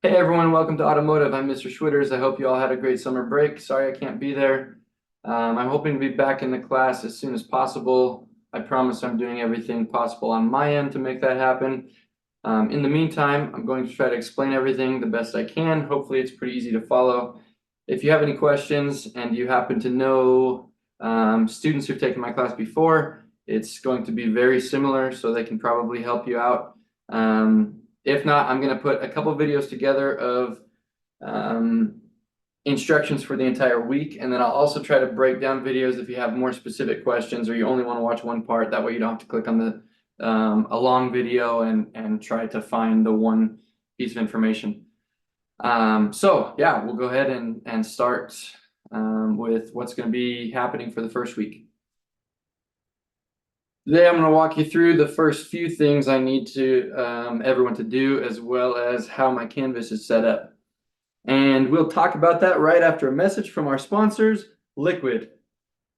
Hey everyone, welcome to Automotive. I'm Mr. Schwitters. I hope you all had a great summer break. Sorry I can't be there. I'm hoping to be back in the class as soon as possible. I promise I'm doing everything possible on my end to make that happen. In the meantime, I'm going to try to explain everything the best I can. Hopefully it's pretty easy to follow. If you have any questions and you happen to know students who've taken my class before, it's going to be very similar, so they can probably help you out. If not, I'm going to put a couple videos together of instructions for the entire week, and then I'll also try to break down videos if you have more specific questions or you only want to watch one part. That way you don't have to click on the a long video and try to find the one piece of information. So yeah, we'll go ahead and start with what's going to be happening for the first week. Today I'm going to walk you through the first few things I need to everyone to do, as well as how my Canvas is set up. And we'll talk about that right after a message from our sponsors, Liquid.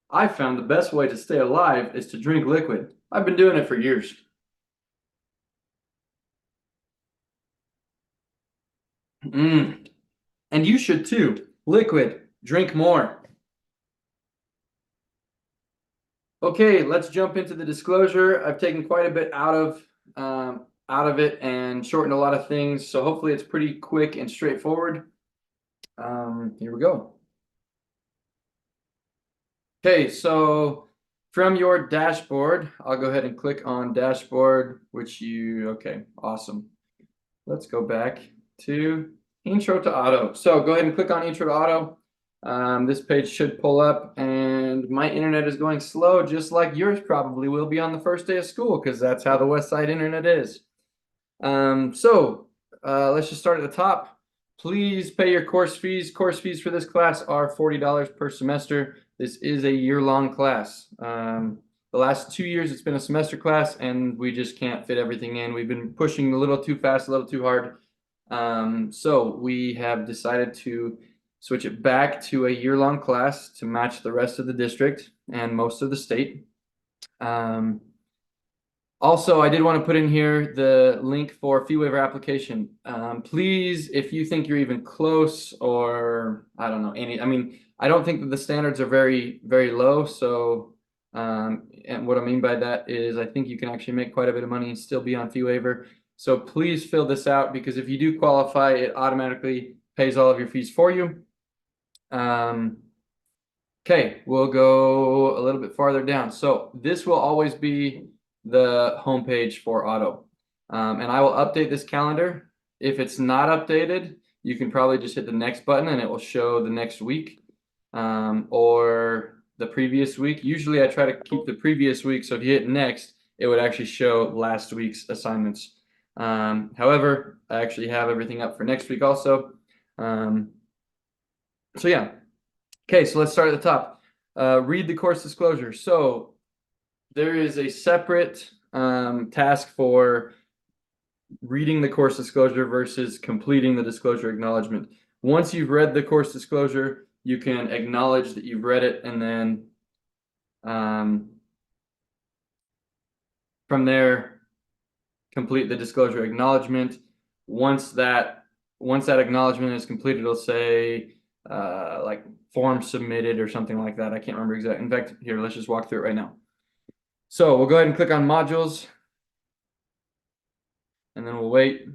I found the best way to stay alive is to drink liquid. I've been doing it for years. And you should too. Liquid, drink more. Okay, let's jump into the disclosure. I've taken quite a bit out of it and shortened a lot of things, so hopefully it's pretty quick and straightforward. Here we go. Okay, so from your dashboard, I'll go ahead and click on dashboard, okay, awesome. Let's go back to intro to auto. So go ahead and click on intro to auto. This page should pull up, and my internet is going slow, just like yours probably will be on the first day of school, because that's how the West Side internet is. Let's just start at the top. Please pay your course fees. Course fees for this class are $40 per semester. This is a year-long class. The last 2 years it's been a semester class, and we just can't fit everything in. We've been pushing a little too fast, a little too hard. So we have decided to switch it back to a year-long class to match the rest of the district and most of the state. Also, I did want to put in here the link for fee waiver application. Please, if you think you're even close, or I don't know, I don't think that the standards are very, very low. So, and what I mean by that is I think you can actually make quite a bit of money and still be on fee waiver. So please fill this out, because if you do qualify, it automatically pays all of your fees for you. Okay, we'll go a little bit farther down. So this will always be the homepage for auto. And I will update this calendar. If it's not updated, you can probably just hit the next button and it will show the next week or the previous week. Usually I try to keep the previous week, so if you hit next, it would actually show last week's assignments. However, I actually have everything up for next week also. So yeah. Okay, so let's start at the top. Read the course disclosure. So there is a separate task for reading the course disclosure versus completing the disclosure acknowledgement. Once you've read the course disclosure, you can acknowledge that you've read it, and then from there, complete the disclosure acknowledgement. Once that acknowledgement is completed, it'll say like form submitted or something like that. I can't remember exactly. In fact, here, let's just walk through it right now. So we'll go ahead and click on modules, and then we'll wait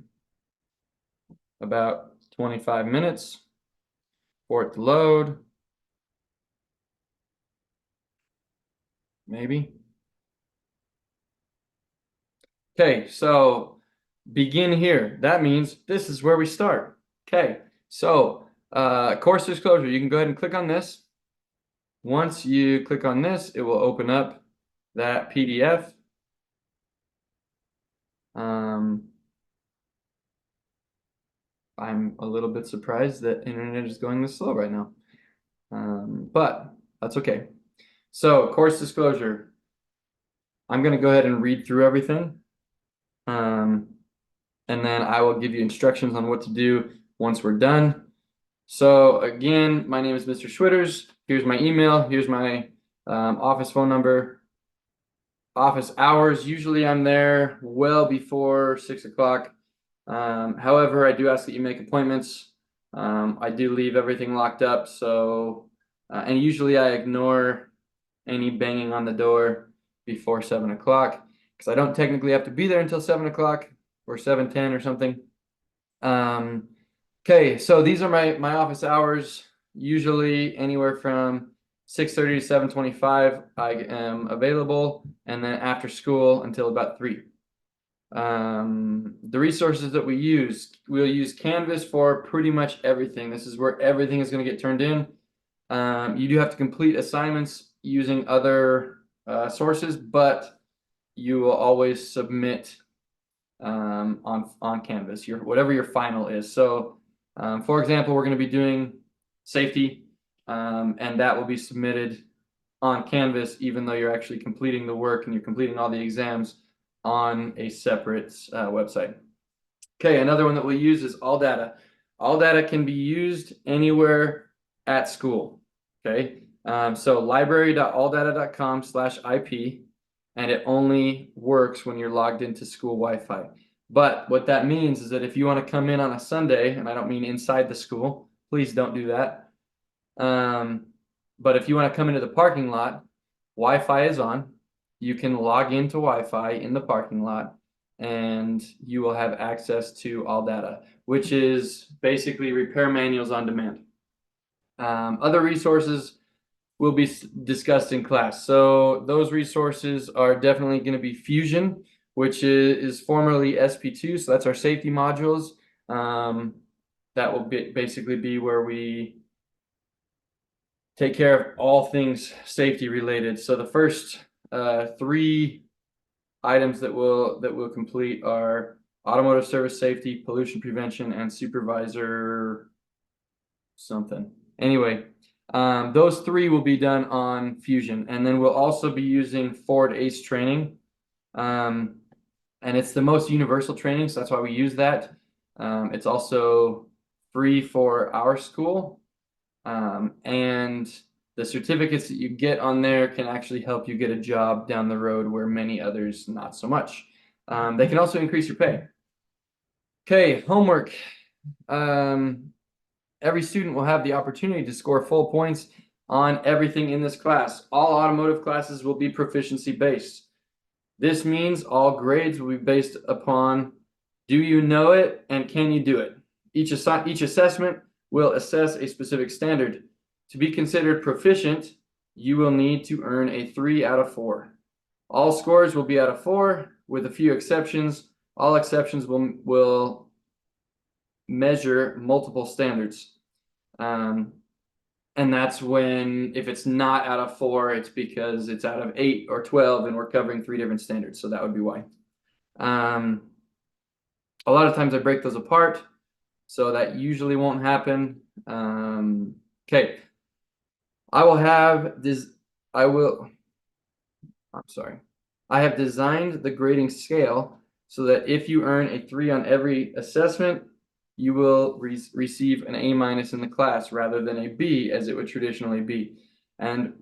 about 25 minutes for it to load. Maybe. Okay, so begin here. That means this is where we start. Okay, so course disclosure, you can go ahead and click on this. Once you click on this, it will open up that PDF. I'm a little bit surprised that internet is going this slow right now, but that's okay. So course disclosure, I'm going to go ahead and read through everything, and then I will give you instructions on what to do once we're done. So again, my name is Mr. Schwitters. Here's my email. Here's my office phone number. Office hours, usually I'm there well before 6 o'clock. However, I do ask that you make appointments. I do leave everything locked up, so and usually I ignore any banging on the door before 7 o'clock because I don't technically have to be there until 7 o'clock or 7:10 or something. Okay, so these are my office hours. Usually anywhere from 6:30 to 7:25 I am available, and then after school until about 3. The resources that we'll use Canvas for pretty much everything. This is where everything is going to get turned in. You do have to complete assignments using other sources, but you will always submit on Canvas, whatever your final is. So, for example, we're going to be doing safety, and that will be submitted on Canvas, even though you're actually completing the work and you're completing all the exams on a separate website. Okay, another one that we'll use is All Data. All Data can be used anywhere at school. Okay, so library.alldata.com/IP, and it only works when you're logged into school Wi-Fi. But what that means is that if you want to come in on a Sunday, and I don't mean inside the school, please don't do that. But if you want to come into the parking lot, Wi-Fi is on. You can log into Wi-Fi in the parking lot, and you will have access to All Data, which is basically repair manuals on demand. Other resources will be discussed in class. So those resources are definitely going to be Fusion, which is formerly SP2. So that's our safety modules. That will basically be where we take care of all things safety related. So the first 3 items that we'll complete are automotive service safety, pollution prevention, and supervisor something. Anyway, those 3 will be done on Fusion, and then we'll also be using Ford ACE training, and it's the most universal training, so that's why we use that. It's also free for our school, and the certificates that you get on there can actually help you get a job down the road where many others not so much. They can also increase your pay. Okay, homework. Every student will have the opportunity to score full points on everything in this class. All automotive classes will be proficiency based. This means all grades will be based upon do you know it and can you do it. Each assessment will assess a specific standard. To be considered proficient, you will need to earn a 3 out of 4. All scores will be out of 4, with a few exceptions. All exceptions will measure multiple standards. And that's when, if it's not out of 4, it's because it's out of 8 or 12 and we're covering 3 different standards. So that would be why. A lot of times I break those apart, so that usually won't happen. Okay. I have designed the grading scale so that if you earn a 3 on every assessment, you will receive an A- in the class rather than a B as it would traditionally be. And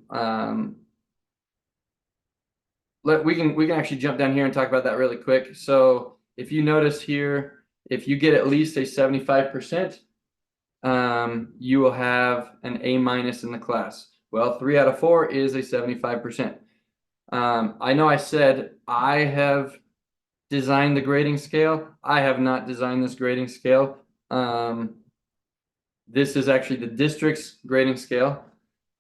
we can actually jump down here and talk about that really quick. So if you notice here, if you get at least a 75%, you will have an A- in the class. Well, 3 out of 4 is a 75%. I know I said I have designed the grading scale. I have not designed this grading scale. This is actually the district's grading scale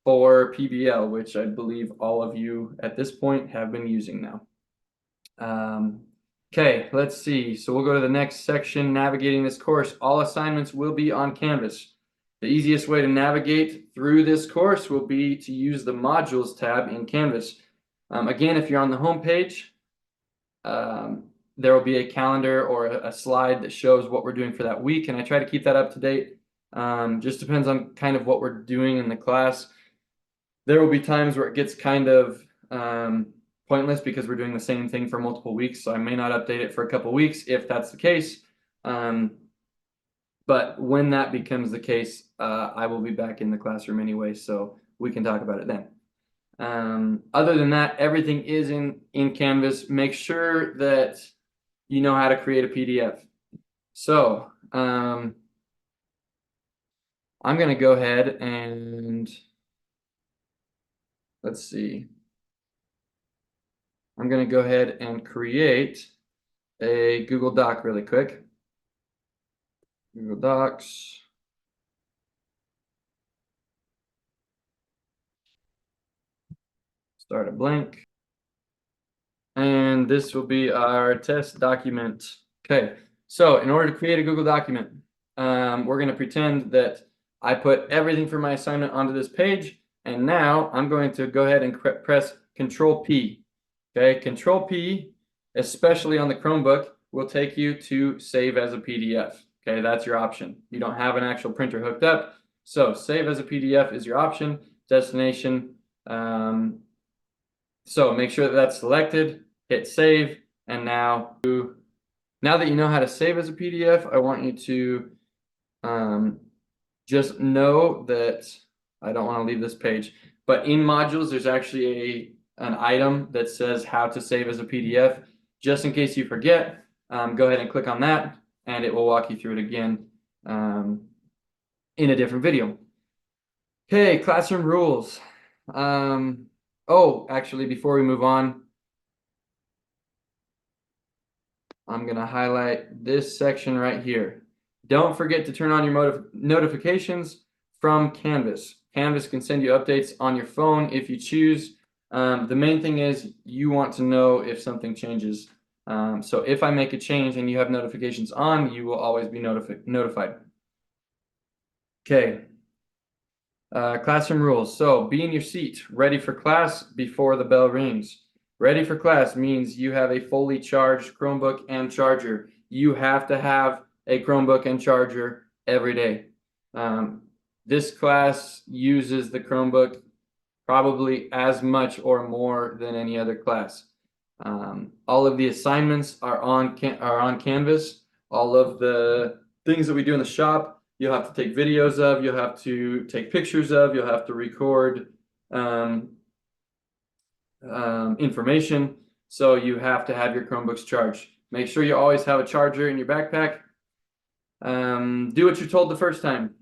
for PBL, which I believe all of you at this point have been using now. Okay, let's see. So we'll go to the next section, navigating this course. All assignments will be on Canvas. The easiest way to navigate through this course will be to use the Modules tab in Canvas. Again, if you're on the home page, there will be a calendar or a slide that shows what we're doing for that week, and I try to keep that up to date. Just depends on kind of what we're doing in the class. There will be times where it gets kind of pointless because we're doing the same thing for multiple weeks, so I may not update it for a couple weeks if that's the case. But when that becomes the case, I will be back in the classroom anyway, so we can talk about it then. Other than that, everything is in Canvas. Make sure that you know how to create a PDF. So, I'm gonna go ahead and let's see. I'm gonna go ahead and create a Google Doc really quick. Google Docs. Start a blank. And this will be our test document. Okay, so in order to create a Google document, we're going to pretend that I put everything for my assignment onto this page, and now I'm going to go ahead and press Control P. Okay, Control P, especially on the Chromebook, will take you to save as a PDF. Okay, that's your option. You don't have an actual printer hooked up, so save as a PDF is your option. Destination. So make sure that that's selected, hit save, and now that you know how to save as a PDF, I want you to just know that I don't want to leave this page, but in modules, there's actually an item that says how to save as a PDF. Just in case you forget, go ahead and click on that, and it will walk you through it again in a different video. Okay, classroom rules. Oh, actually, before we move on, I'm going to highlight this section right here. Don't forget to turn on your notifications from Canvas. Canvas can send you updates on your phone if you choose. The main thing is you want to know if something changes. So if I make a change and you have notifications on, you will always be notified. Okay. Classroom rules. So be in your seat, ready for class before the bell rings. Ready for class means you have a fully charged Chromebook and charger. You have to have a Chromebook and charger every day. This class uses the Chromebook probably as much or more than any other class. All of the assignments are on Canvas. All of the things that we do in the shop, you'll have to take videos of, you'll have to take pictures of, you'll have to record information. So you have to have your Chromebooks charged. Make sure you always have a charger in your backpack. Do what you're told the first time.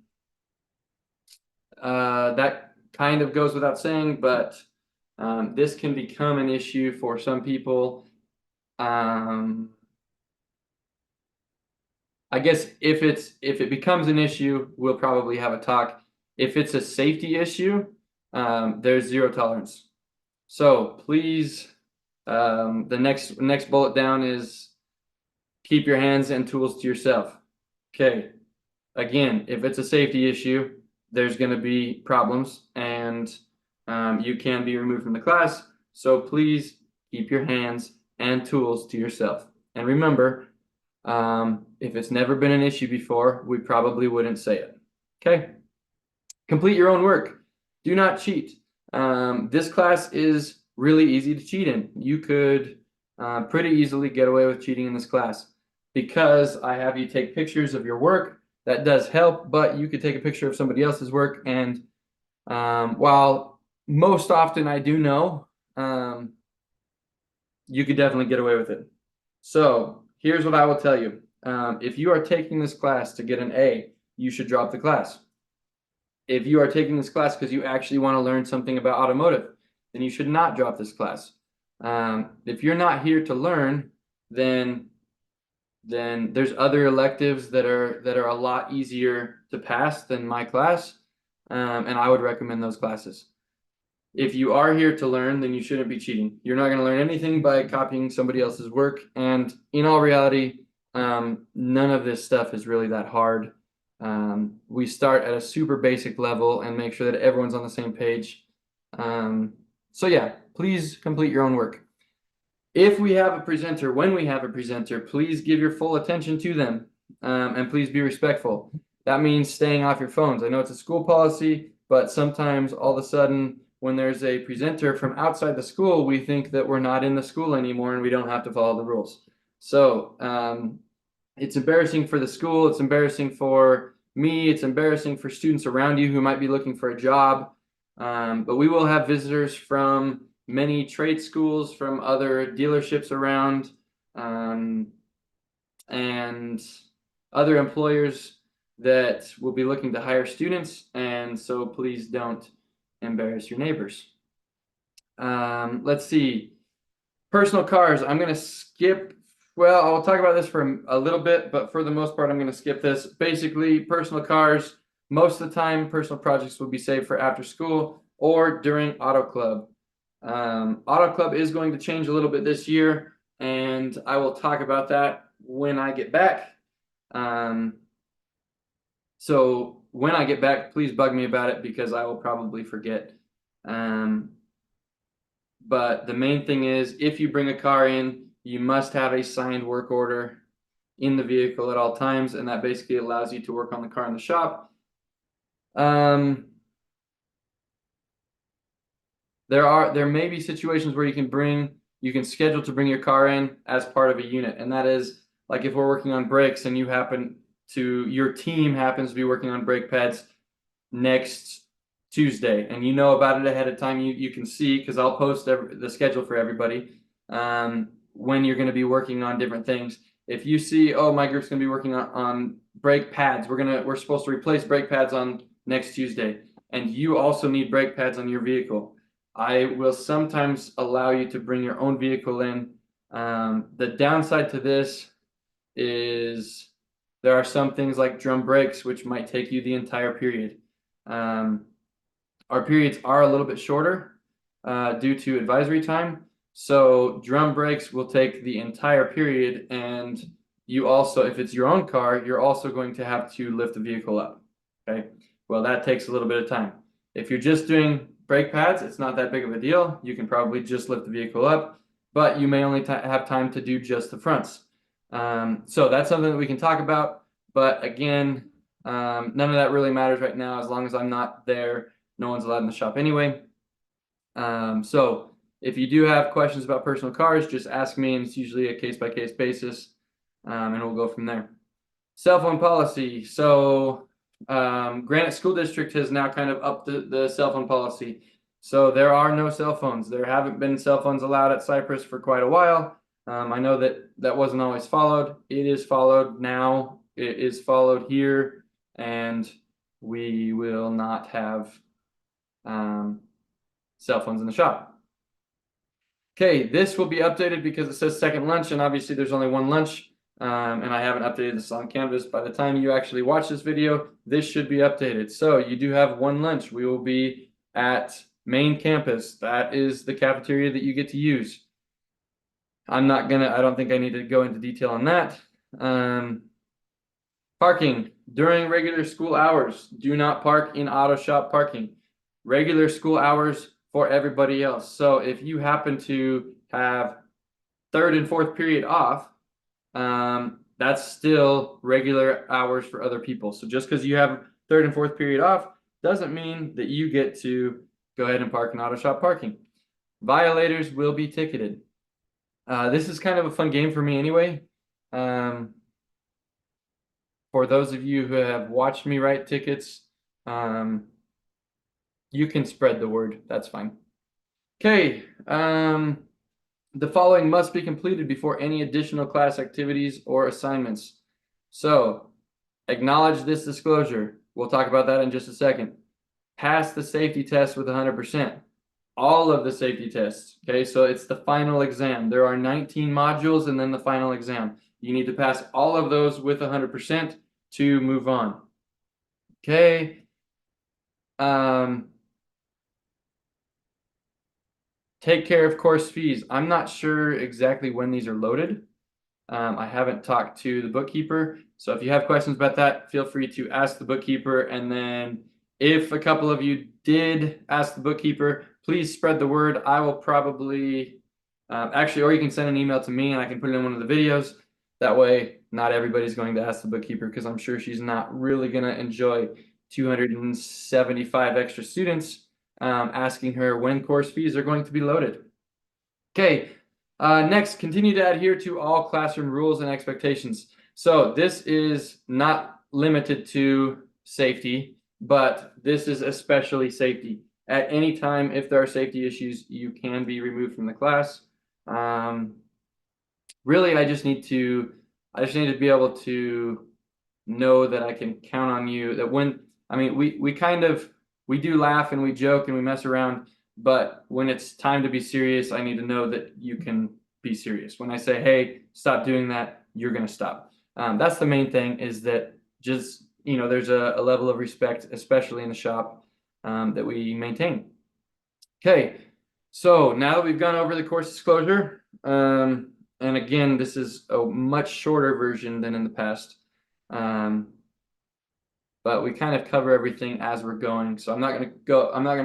That kind of goes without saying, but this can become an issue for some people. I guess if it becomes an issue, we'll probably have a talk. If it's a safety issue, there's zero tolerance. So please, the next bullet down is keep your hands and tools to yourself. Okay. Again, if it's a safety issue, there's going to be problems, and you can be removed from the class. So please keep your hands and tools to yourself. And remember, if it's never been an issue before, we probably wouldn't say it. Okay. Complete your own work. Do not cheat. This class is really easy to cheat in. You could pretty easily get away with cheating in this class because I have you take pictures of your work. That does help, but you could take a picture of somebody else's work, and while most often I do know, you could definitely get away with it. So here's what I will tell you. If you are taking this class to get an A, you should drop the class. If you are taking this class because you actually want to learn something about automotive, then you should not drop this class. If you're not here to learn, then there's other electives that are a lot easier to pass than my class, and I would recommend those classes. If you are here to learn, then you shouldn't be cheating. You're not going to learn anything by copying somebody else's work, and in all reality, none of this stuff is really that hard. We start at a super basic level and make sure that everyone's on the same page. So yeah, please complete your own work. If we have a presenter, when we have a presenter, please give your full attention to them, and please be respectful. That means staying off your phones. I know it's a school policy, but sometimes all of a sudden when there's a presenter from outside the school, we think that we're not in the school anymore and we don't have to follow the rules. So it's embarrassing for the school, it's embarrassing for me, it's embarrassing for students around you who might be looking for a job. But we will have visitors from many trade schools, from other dealerships around, and other employers that will be looking to hire students, and so please don't embarrass your neighbors. Let's see. Personal cars, I'm going to skip. Well, I'll talk about this for a little bit, but for the most part, I'm going to skip this. Basically, personal cars, most of the time, personal projects will be saved for after school or during Auto Club. Auto Club is going to change a little bit this year, and I will talk about that when I get back. So when I get back, please bug me about it because I will probably forget. But the main thing is, if you bring a car in, you must have a signed work order in the vehicle at all times, and that basically allows you to work on the car in the shop. There may be situations where you can schedule to bring your car in as part of a unit, and that is like if we're working on brakes and your team happens to be working on brake pads next Tuesday, and you know about it ahead of time. You can see, because I'll post the schedule for everybody, when you're going to be working on different things. If you see, oh, my group's going to be working on brake pads, we're supposed to replace brake pads on next Tuesday, and you also need brake pads on your vehicle, I will sometimes allow you to bring your own vehicle in. The downside to this is there are some things like drum brakes, which might take you the entire period. Our periods are a little bit shorter due to advisory time. So drum brakes will take the entire period, and you also, if it's your own car, you're also going to have to lift the vehicle up. Okay, well, that takes a little bit of time. If you're just doing brake pads, it's not that big of a deal. You can probably just lift the vehicle up, but you may only have time to do just the fronts. So that's something that we can talk about. But again, none of that really matters right now. As long as I'm not there, no one's allowed in the shop anyway. So if you do have questions about personal cars, just ask me, and it's usually a case-by-case basis, and we'll go from there. Cell phone policy. So Granite School District has now kind of upped the cell phone policy. So there are no cell phones. There haven't been cell phones allowed at Cypress for quite a while. I know that wasn't always followed. It is followed now. It is followed here, and we will not have cell phones in the shop. Okay, this will be updated because it says second lunch, and obviously there's only one lunch, and I haven't updated this on Canvas. By the time you actually watch this video, this should be updated. So you do have one lunch. We will be at main campus. That is the cafeteria that you get to use. I don't think I need to go into detail on that. Parking during regular school hours. Do not park in auto shop parking. Regular school hours for everybody else. So if you happen to have third and fourth period off, that's still regular hours for other people. So just because you have third and fourth period off doesn't mean that you get to go ahead and park in auto shop parking. Violators will be ticketed. This is kind of a fun game for me anyway. For those of you who have watched me write tickets, you can spread the word. That's fine. Okay. The following must be completed before any additional class activities or assignments. So, acknowledge this disclosure. We'll talk about that in just a second. Pass the safety test with 100%. All of the safety tests. Okay, so it's the final exam. There are 19 modules and then the final exam. You need to pass all of those with 100% to move on. Okay. Take care of course fees. I'm not sure exactly when these are loaded. I haven't talked to the bookkeeper. So if you have questions about that, feel free to ask the bookkeeper. And then if a couple of you did ask the bookkeeper, please spread the word. I will probably, or you can send an email to me and I can put it in one of the videos. That way, not everybody's going to ask the bookkeeper because I'm sure she's not really going to enjoy 275 extra students asking her when course fees are going to be loaded. Okay, next, continue to adhere to all classroom rules and expectations. So this is not limited to safety, but this is especially safety. At any time, if there are safety issues, you can be removed from the class. Really, I just need to be able to know that I can count on you. That when, I mean, we do laugh and we joke and we mess around, but when it's time to be serious, I need to know that you can be serious. When I say, hey, stop doing that, you're gonna stop. That's the main thing, is that just, there's a level of respect, especially in the shop, that we maintain. Okay, so now that we've gone over the course disclosure, and again, this is a much shorter version than in the past, but we kind of cover everything as we're going. So I'm not gonna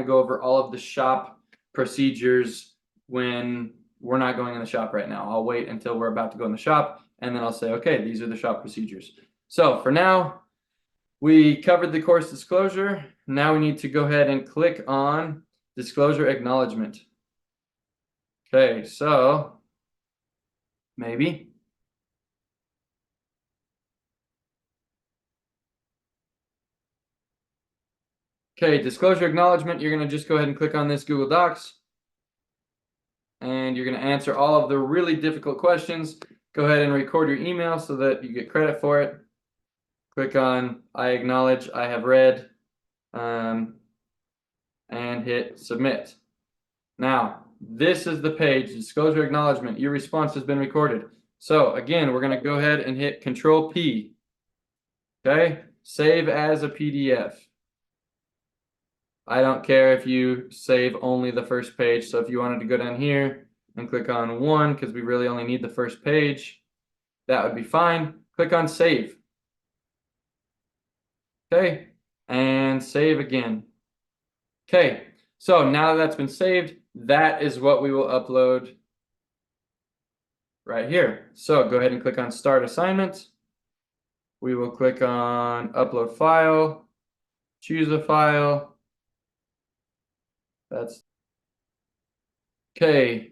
go over all of the shop procedures when we're not going in the shop right now. I'll wait until we're about to go in the shop, and then I'll say, okay, these are the shop procedures. So for now, we covered the course disclosure. Now we need to go ahead and click on disclosure acknowledgement. Okay, so maybe. Okay, disclosure acknowledgement, you're gonna just go ahead and click on this Google Docs, and you're gonna answer all of the really difficult questions. Go ahead and record your email so that you get credit for it. Click on I acknowledge, I have read, and hit submit. Now, this is the page, disclosure acknowledgement. Your response has been recorded. So again, we're gonna go ahead and hit Control P. Okay, save as a PDF. I don't care if you save only the first page. So if you wanted to go down here and click on 1, because we really only need the first page, that would be fine. Click on save. Okay, and save again. Okay, so now that that's been saved, that is what we will upload right here. So go ahead and click on start assignment. We will click on upload file, choose a file. That's okay.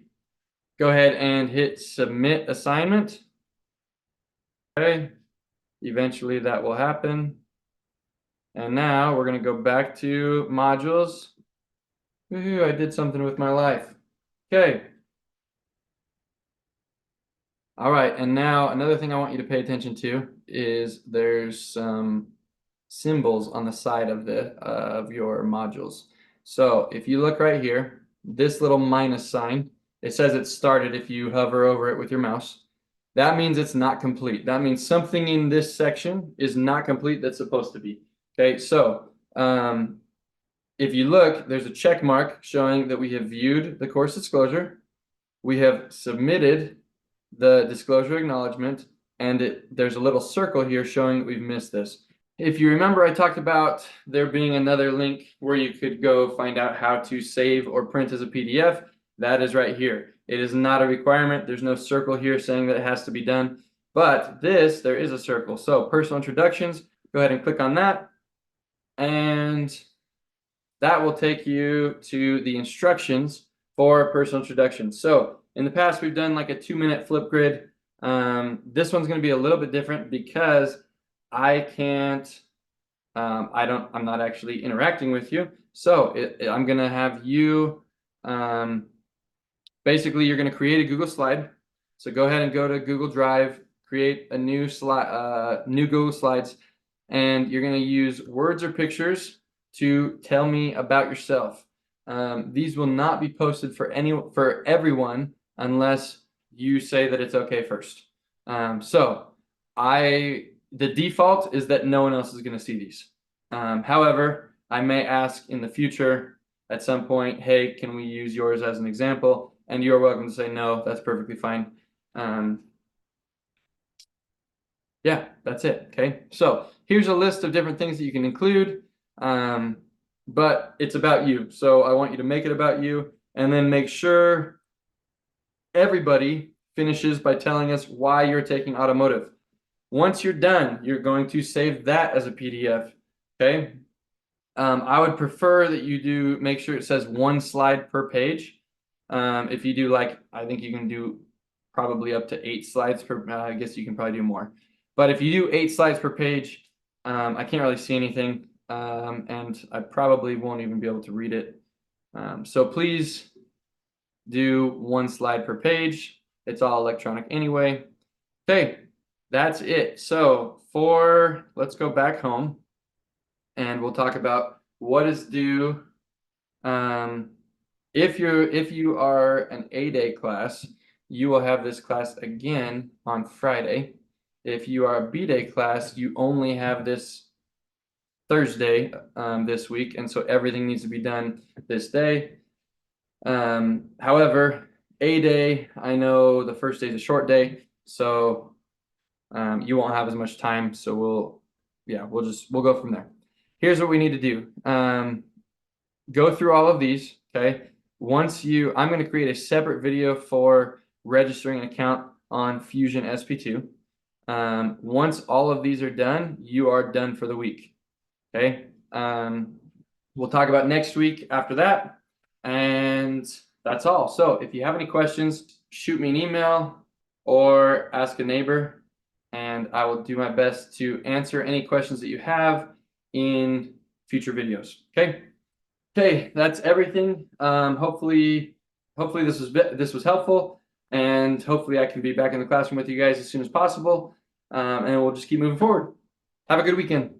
Go ahead and hit submit assignment. Okay, eventually that will happen. And now we're going to go back to modules. Woohoo, I did something with my life. Okay. All right, and now another thing I want you to pay attention to is there's some symbols on the side of your modules. So if you look right here, this little minus sign, it says it started if you hover over it with your mouse. That means it's not complete. That means something in this section is not complete that's supposed to be. Okay, so if you look, there's a check mark showing that we have viewed the course disclosure, we have submitted the disclosure acknowledgement, and there's a little circle here showing that we've missed this. If you remember, I talked about there being another link where you could go find out how to save or print as a PDF. That is right here. It is not a requirement. There's no circle here saying that it has to be done, but this, there is a circle. So personal introductions, go ahead and click on that, and that will take you to the instructions for personal introduction. So in the past, we've done like a 2-minute flip grid. This one's going to be a little bit different because I can't, I'm not actually interacting with you. So I'm going to have you, basically you're going to create a Google slide. So go ahead and go to Google Drive, create a new slide, new Google Slides, and you're going to use words or pictures to tell me about yourself. These will not be posted for everyone unless you say that it's okay first. The default is that no one else is going to see these. However, I may ask in the future at some point, hey, can we use yours as an example? And you're welcome to say no, that's perfectly fine. Yeah, that's it. Okay, so here's a list of different things that you can include, but it's about you. So I want you to make it about you, and then make sure everybody finishes by telling us why you're taking automotive. Once you're done, you're going to save that as a PDF. Okay, I would prefer that you do make sure it says 1 slide per page. If you do, like, I think you can do probably up to 8 slides per, I guess you can probably do more. But if you do 8 slides per page, I can't really see anything, and I probably won't even be able to read it. So please do 1 slide per page. It's all electronic anyway. Okay, that's it. So let's go back home and we'll talk about what is due. If you are an A-day class, you will have this class again on Friday. If you are a B-day class, you only have this Thursday this week, and so everything needs to be done this day. However, A-day, I know the first day is a short day, so you won't have as much time. So we'll go from there. Here's what we need to do. Go through all of these, okay? I'm going to create a separate video for registering an account on Fusion SP2. Once all of these are done, you are done for the week, okay? We'll talk about next week after that, and that's all. So if you have any questions, shoot me an email or ask a neighbor, and I will do my best to answer any questions that you have in future videos, okay? Okay, that's everything. Hopefully this was helpful, and hopefully I can be back in the classroom with you guys as soon as possible. And we'll just keep moving forward. Have a good weekend.